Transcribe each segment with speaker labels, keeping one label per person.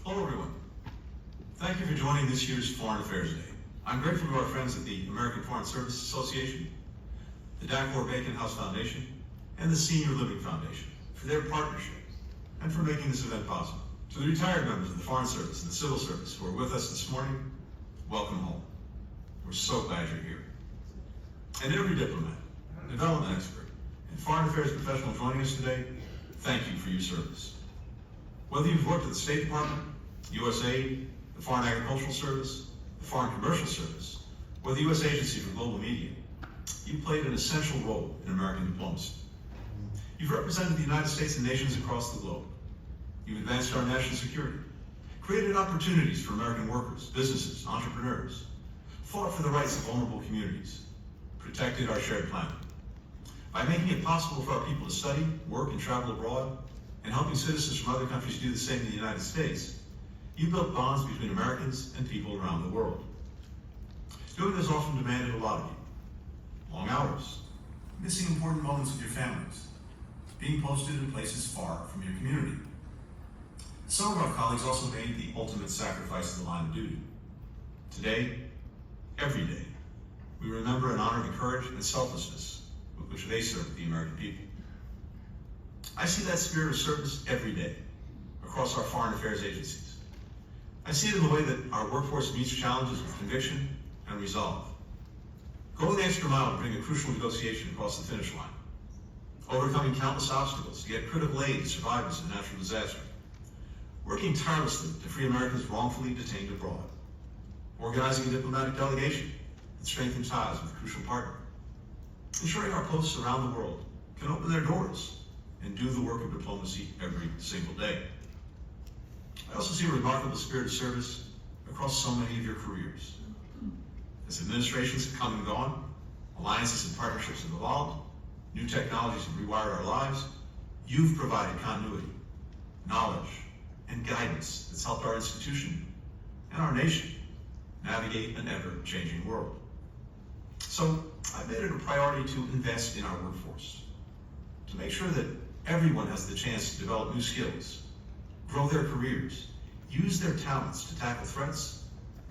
Speaker 1: Hello, everyone. Thank you for joining this year's Foreign Affairs Day. I'm grateful to our friends at the American Foreign Service Association, the Dacor-Bacon House Foundation, and the Senior Living Foundation for their partnership and for making this event possible. To the retired members of the Foreign Service and the Civil Service who are with us this morning, welcome home. We're so glad you're here. And every diplomat, development expert, and foreign affairs professional joining us today, thank you for your service. Whether you've worked at the State Department, USAID, the Foreign Agricultural Service, the Foreign Commercial Service, or the U.S. Agency for Global Media, you played an essential role in American diplomacy. You've represented the United States and nations across the globe. You've advanced our national security, created opportunities for American workers, businesses, entrepreneurs, fought for the rights of vulnerable communities, protected our shared planet. By making it possible for our people to study, work, and travel abroad, and helping citizens from other countries do the same in the United States, you built bonds between Americans and people around the world. Doing this often demanded a lot of you. Long hours, missing important moments with your families, being posted in places far from your community. Some of our colleagues also made the ultimate sacrifice of the line of duty. Today, every day, we remember and honor the courage and selflessness with which they served the American people. I see that spirit of service every day across our foreign affairs agencies. I see it in the way that our workforce meets challenges with conviction and resolve. Going the extra mile to bring a crucial negotiation across the finish line. Overcoming countless obstacles to get critical aid to survivors of natural disaster. Working tirelessly to free Americans wrongfully detained abroad. Organizing a diplomatic delegation that strengthens ties with a crucial partner. Ensuring our posts around the world can open their doors and do the work of diplomacy every single day. I also see a remarkable spirit of service across so many of your careers. As administrations have come and gone, alliances and partnerships have evolved, new technologies have rewired our lives, you've provided continuity, knowledge, and guidance that's helped our institution and our nation navigate an ever-changing world. So I made it a priority to invest in our workforce, to make sure that everyone has the chance to develop new skills, grow their careers, use their talents to tackle threats,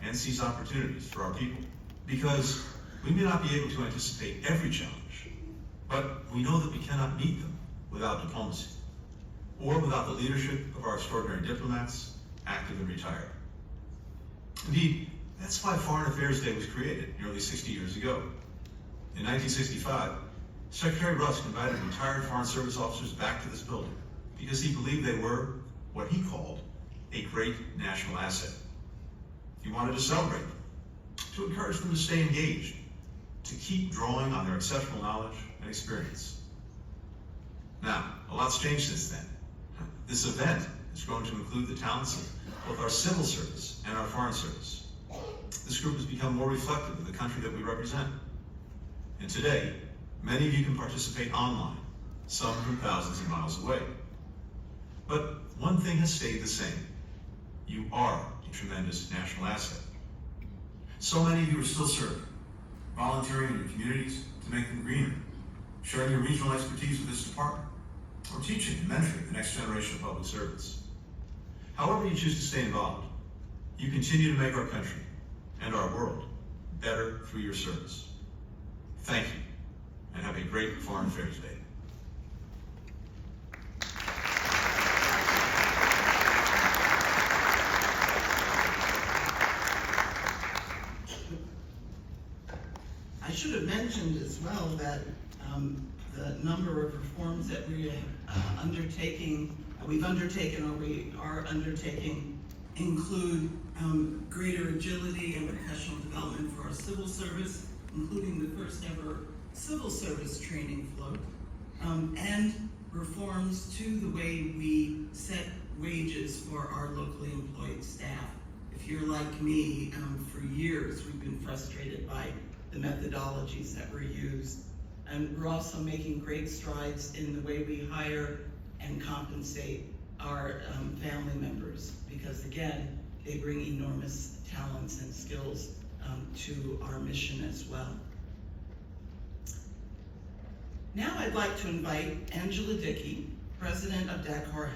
Speaker 1: and seize opportunities for our people. Because we may not be able to anticipate every challenge, but we know that we cannot meet them without diplomacy, or without the leadership of our extraordinary diplomats, active and retired. Indeed, that's why Foreign Affairs Day was created nearly 60 years ago. In 1965, Secretary Rusk invited retired Foreign Service officers back to this building because he believed they were what he called a great national asset. He wanted to celebrate them, to encourage them to stay engaged, to keep drawing on their exceptional knowledge and experience. Now, a lot's changed since then. This event is going to include the talents of both our civil service and our foreign service. This group has become more reflective of the country that we represent. And today, many of you can participate online, some from thousands of miles away. But one thing has stayed the same. You are a tremendous national asset. So many of you are still serving, volunteering in your communities to make them greener, sharing your regional expertise with this department, or teaching and mentoring the next generation of public servants. However you choose to stay involved, you continue to make our country and our world better through your service. Thank you, and have a great Foreign Affairs Day.
Speaker 2: I should have mentioned as well that the number of reforms that we are we've undertaken or we are undertaking include greater agility and professional development for our civil service, including the first ever civil service training float, and reforms to the way we set wages for our locally employed staff. If you're like me, for years we've been frustrated by the methodologies that were used. And we're also making great strides in the way we hire and compensate our family members, because again, they bring enormous talents and skills to our mission as well. Now I'd like to invite Angela Dickey, President of Dacor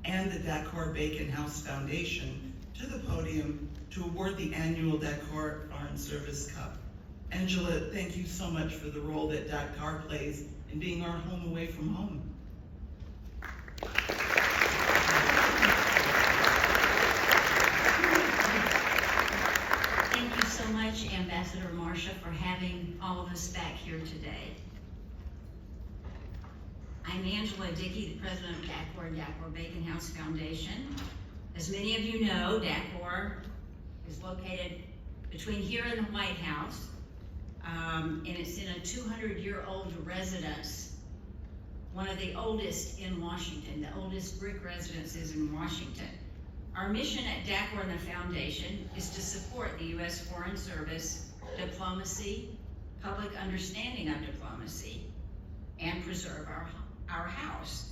Speaker 2: and the Dakar Bacon House Foundation to the podium to award the annual Dakar Foreign Service Cup. Angela, thank you so much for the role that Dakar plays in being our home away from home.
Speaker 3: Thank you so much, Ambassador Marsha, for having all of us back here today. I'm Angela Dickey, the president of Dakar and Dakar Bacon House Foundation. As many of you know, Dakar is located between here and the White House, and it's in a 200-year-old residence, one of the oldest in Washington, the oldest brick residences in Washington. Our mission at Dakar and the Foundation is to support the U.S. Foreign Service, diplomacy, public understanding of diplomacy, and preserve our house.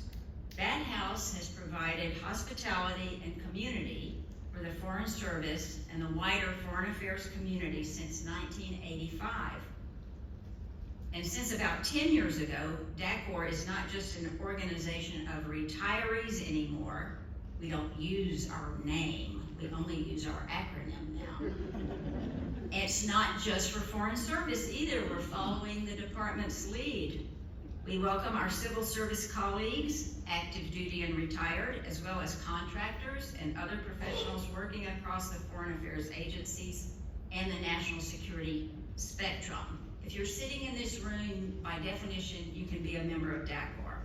Speaker 3: That house has provided hospitality and community for the Foreign Service and the wider foreign affairs community since 1985. And since about 10 years ago, Dakar is not just an organization of retirees anymore. We don't use our name, we only use our acronym now. It's not just for Foreign Service either, we're following the department's lead. We welcome our civil service colleagues, active duty and retired, as well as contractors and other professionals working across the foreign affairs agencies and the national security spectrum. If you're sitting in this room, by definition, you can be a member of Dakar.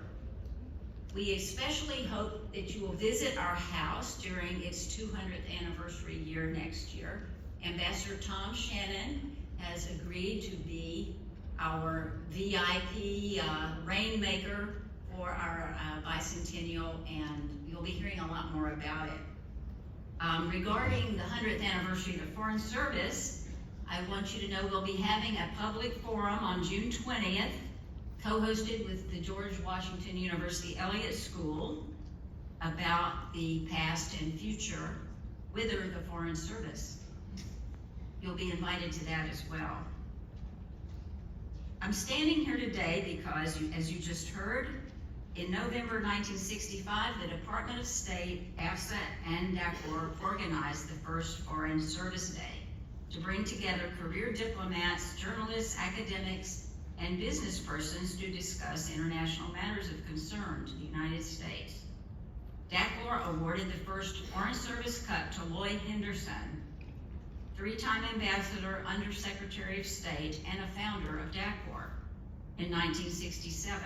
Speaker 3: We especially hope that you will visit our house during its 200th anniversary year next year. Ambassador Tom Shannon has agreed to be our VIP rainmaker for our bicentennial, and you'll be hearing a lot more about it. Regarding the 100th anniversary of the Foreign Service, I want you to know we'll be having a public forum on June 20th, co-hosted with the George Washington University Elliott School, about the past and future with the Foreign Service. You'll be invited to that as well. I'm standing here today because, as you just heard, in November 1965, the Department of State, AFSA, and Dakar organized the first Foreign Service Day to bring together career diplomats, journalists, academics, and business persons to discuss international matters of concern to the United States. Dakar awarded the first Foreign Service Cup to Lloyd Henderson, three-time ambassador, undersecretary of state, and a founder of Dakar in 1967.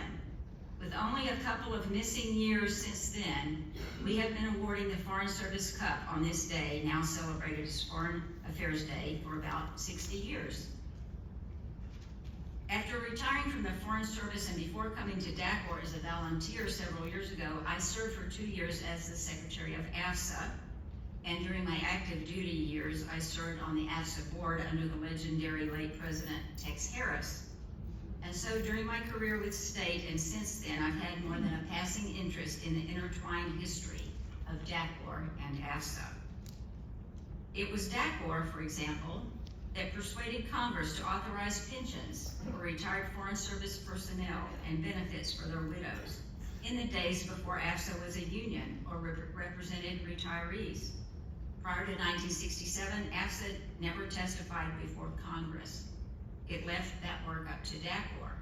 Speaker 3: With only a couple of missing years since then, we have been awarding the Foreign Service Cup on this day, now celebrated as Foreign Affairs Day, for about 60 years. After retiring from the Foreign Service and before coming to Dakar as a volunteer several years ago, I served for 2 years as the Secretary of AFSA. And during my active duty years, I served on the AFSA board under the legendary late President Tex Harris. And so during my career with state and since then, I've had more than a passing interest in the intertwined history of Dakar and AFSA. It was Dakar, for example, that persuaded Congress to authorize pensions for retired Foreign Service personnel and benefits for their widows in the days before AFSA was a union or represented retirees. Prior to 1967, AFSA never testified before Congress. It left that work up to Dakar,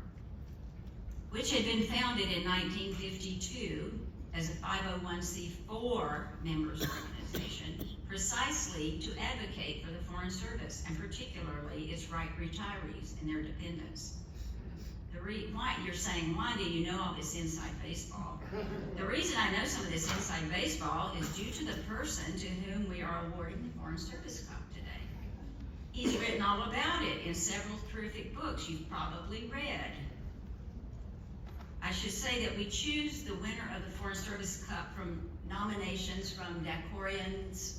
Speaker 3: which had been founded in 1952 as a 501c4 members organization, precisely to advocate for the Foreign Service, and particularly its right retirees and their dependents. Why, you're saying, why do you know all this inside baseball? The reason I know some of this inside baseball is due to the person to whom we are awarding the Foreign Service Cup today. He's written all about it in several terrific books you've probably read. I should say that we choose the winner of the Foreign Service Cup from nominations from Dakarians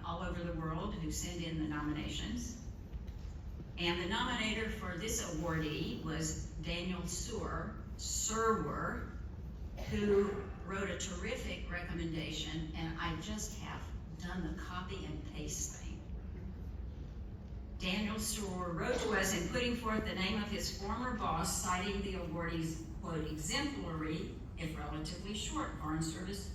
Speaker 3: all over the world who send in the nominations. And the nominator for this awardee was Daniel Surwer, who wrote a terrific recommendation, and I just have done the copy and paste thing. Daniel Surwer wrote to us in putting forth the name of his former boss, citing the awardee's, quote, exemplary, if relatively short, Foreign Service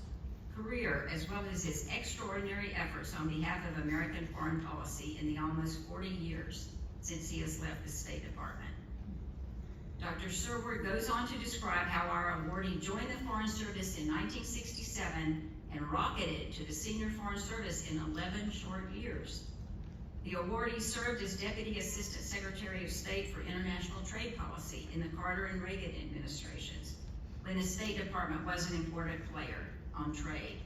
Speaker 3: career, as well as his extraordinary efforts on behalf of American foreign policy in the almost 40 years since he has left the State Department. Dr. Sherwood goes on to describe how our awardee joined the Foreign Service in 1967 and rocketed to the Senior Foreign Service in 11 short years. The awardee served as Deputy Assistant Secretary of State for International Trade Policy in the Carter and Reagan administrations, when the State Department was an important player on trade.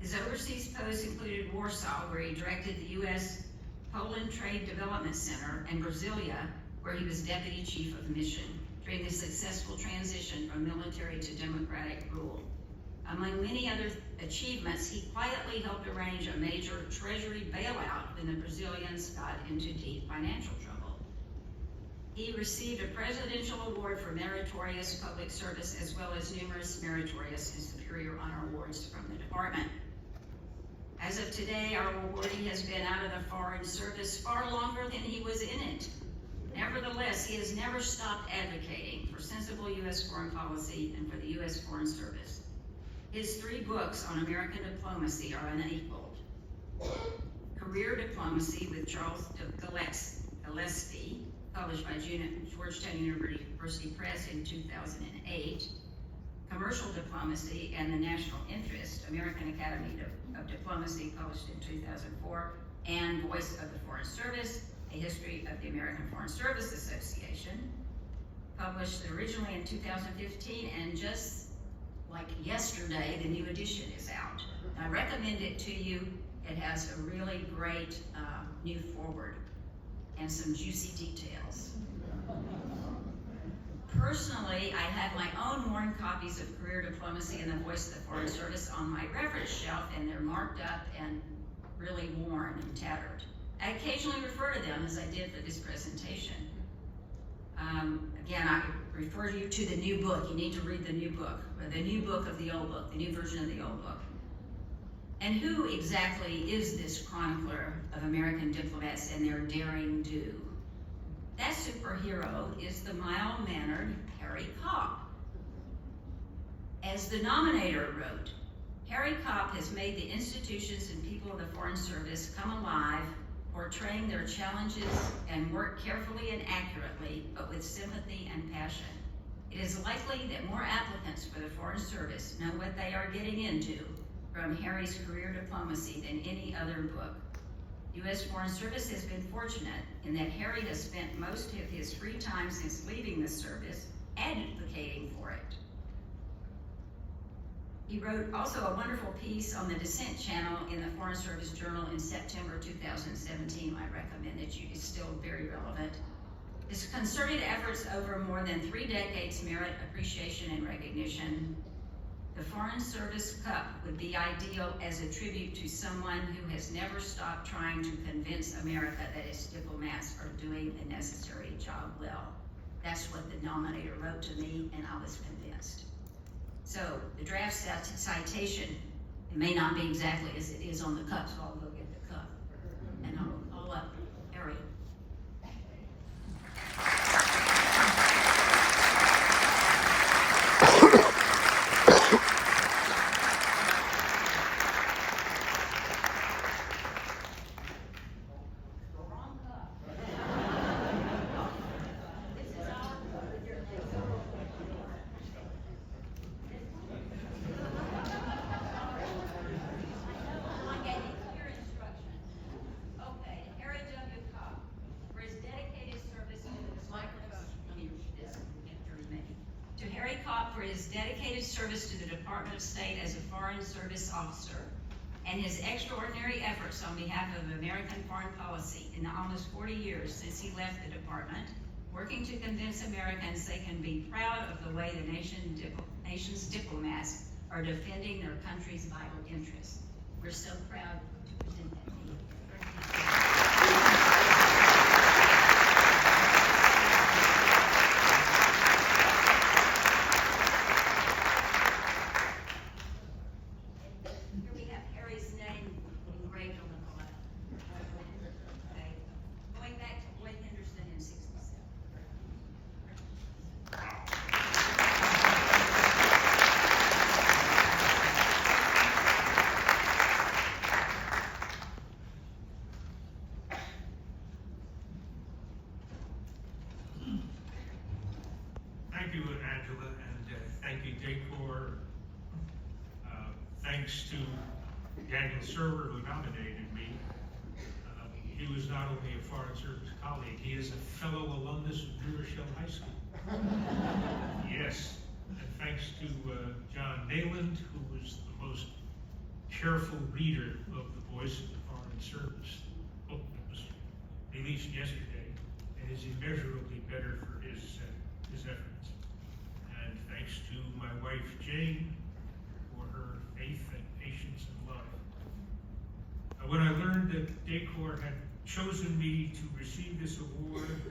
Speaker 3: His overseas posts included Warsaw, where he directed the U.S. Poland Trade Development Center, and Brasilia, where he was Deputy Chief of Mission during the successful transition from military to democratic rule. Among many other achievements, he quietly helped arrange a major Treasury bailout when the Brazilians got into deep financial trouble. He received a presidential award for meritorious public service, as well as numerous meritorious and superior honor awards from the department. As of today, our awardee has been out of the Foreign Service far longer than he was in it. Nevertheless, he has never stopped advocating for sensible U.S. foreign policy and for the U.S. Foreign Service. His 3 books on American diplomacy are unequaled. Career Diplomacy with Charles Gillespie, published by Georgetown University Press in 2008. Commercial Diplomacy and the National Interest, American Academy of Diplomacy, published in 2004. And Voice of the Foreign Service, A History of the American Foreign Service Association, published originally in 2015, and just like yesterday, the new edition is out. I recommend it to you. It has a really great new foreword and some juicy details. Personally, I have my own worn copies of Career Diplomacy and the Voice of the Foreign Service on my reference shelf, and they're marked up and really worn and tattered. I occasionally refer to them, as I did for this presentation. Again, I refer you to the new book. You need to read the new book, or the new book of the old book, the new version of the old book. And who exactly is this chronicler of American diplomats and their daring do? That superhero is the mild-mannered Harry Kopp. As the nominator wrote, Harry Kopp has made the institutions and people of the Foreign Service come alive, portraying their challenges and work carefully and accurately, but with sympathy and passion. It is likely that more applicants for the Foreign Service know what they are getting into from Harry's Career Diplomacy than any other book. U.S. Foreign Service has been fortunate in that Harry has spent most of his free time since leaving the service advocating for it. He wrote also a wonderful piece on the Dissent channel in the Foreign Service Journal in September 2017. I recommend it. It's still very relevant. His concerted efforts over more than 3 decades merit appreciation and recognition. The Foreign Service Cup would be ideal as a tribute to someone who has never stopped trying to convince America that its diplomats are doing a necessary job well. That's what the nominator wrote to me, and I was convinced. So the draft citation, it may not be exactly as it is on the cup, so I'll go get the cup, and I'll call up Harry. For his dedicated service to the Department of State as a Foreign Service officer and his extraordinary efforts on behalf of American foreign policy in the almost 40 years since he left the department, working to convince Americans they can be proud of the way the nation's diplomats are defending their country's vital interests. We're so proud to present that to you.
Speaker 4: Angela, and thank you, Decor. Thanks to Daniel Server, who nominated me. He was not only a Foreign Service colleague, he is a fellow alumnus of New Rochelle High School. Yes, and thanks to John Nayland, who was the most careful reader of The Voice of the Foreign Service book that was released yesterday, and is immeasurably better for his efforts. And thanks to my wife Jane for her faith and patience and love. When I learned that Decor had chosen me to receive this award,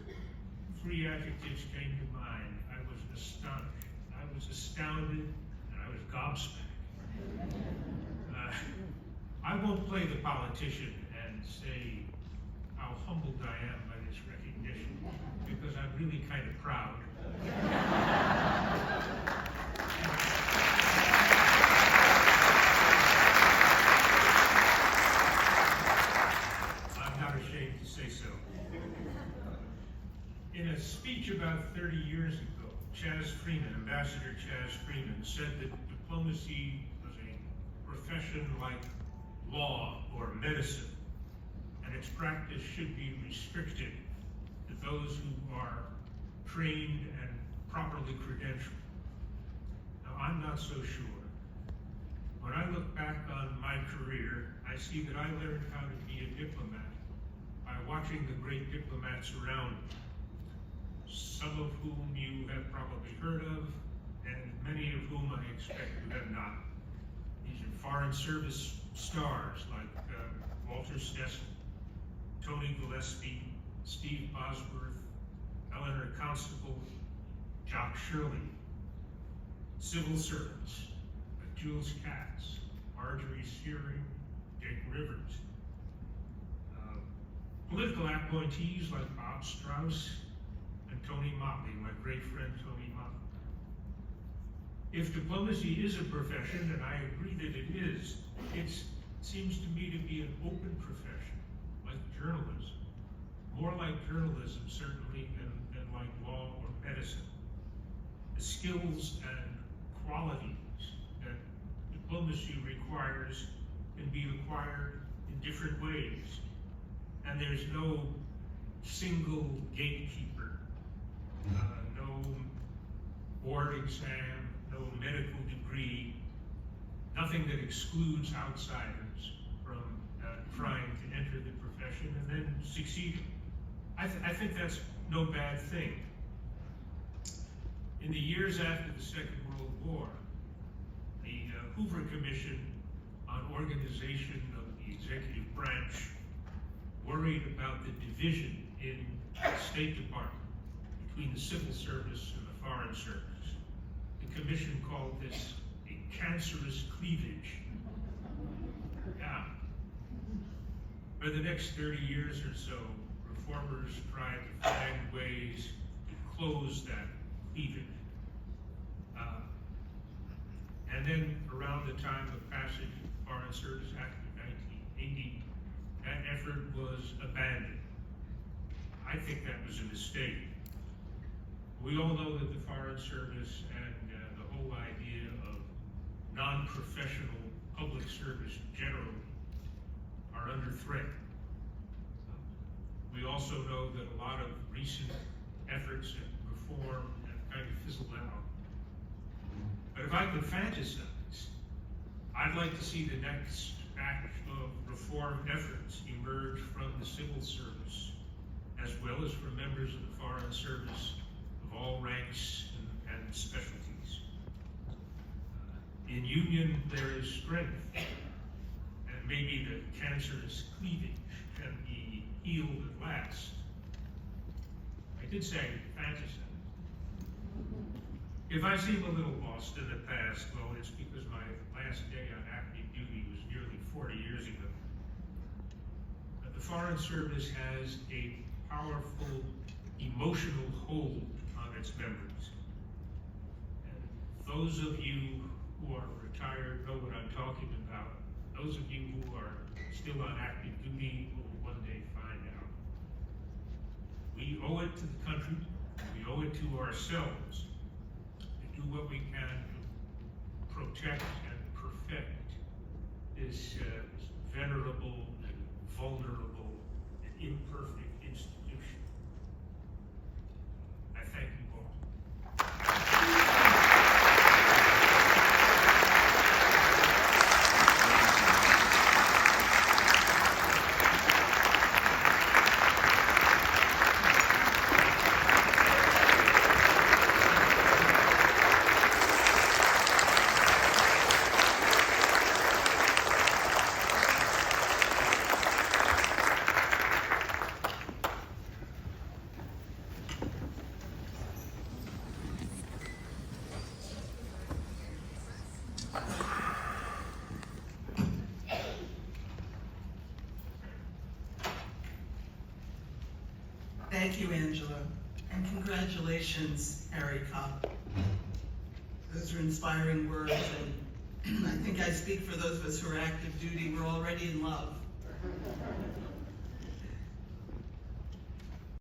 Speaker 4: 3 adjectives came to mind. I was astonished, I was astounded, and I was gobsmacked. I won't play the politician and say how humbled I am by this recognition, because I'm really kind of proud. I'm not ashamed to say so. In a speech about 30 years ago, Chaz Freeman, Ambassador Chaz Freeman, said that diplomacy was a profession like law or medicine, and its practice should be restricted to those who are trained and properly credentialed. Now, I'm not so sure. When I look back on my career, I see that I learned how to be a diplomat by watching the great diplomats around me, some of whom you have probably heard of, and many of whom I expect you have not. These are Foreign Service stars like Walter Stetson, Tony Gillespie, Steve Bosworth, Eleanor Constable, Jock Shirley. Civil servants like Jules Katz, Marjorie Searing, Dick Rivers. Political appointees like Bob Strauss and Tony Motley, my great friend Tony Motley. If diplomacy is a profession, and I agree that it is, it seems to me to be an open profession, like journalism. More like journalism, certainly, than like law or medicine. The skills and qualities that diplomacy requires can be acquired in different ways. And there's no single gatekeeper, no board exam, no medical degree, nothing that excludes outsiders from trying to enter the profession and then succeeding. I think that's no bad thing. In the years after the Second World War, the Hoover Commission on Organization of the Executive Branch worried about the division in the State Department between the Civil Service and the Foreign Service. The Commission called this a cancerous cleavage. Yeah. For the next 30 years or so, reformers tried to find ways to close that cleavage. And then around the time of passage of the Foreign Service Act of 1980, that effort was abandoned. I think that was a mistake. We all know that the Foreign Service and the whole idea of non-professional public service generally are under threat. We also know that a lot of recent efforts at reform have kind of fizzled out. But if I could fantasize, I'd like to see the next batch of reform efforts emerge from the civil service, as well as from members of the Foreign Service of all ranks and specialties. In union, there is strength, and maybe the cancerous cleavage can be healed at last. I did say fantasize. If I seem a little lost in the past, well, it's because my last day on active duty was nearly 40 years ago. But the Foreign Service has a powerful emotional hold on its members. And those of you who are retired know what I'm talking about. Those of you who are still on active duty will one day find out. We owe it to the country, we owe it to ourselves to do what we can to protect and perfect this venerable and vulnerable and imperfect institution. I thank you all.
Speaker 2: Thank you, Angela, and congratulations, Harry Kopp. Those are inspiring words, and I think I speak for those of us who are active duty. We're already in love.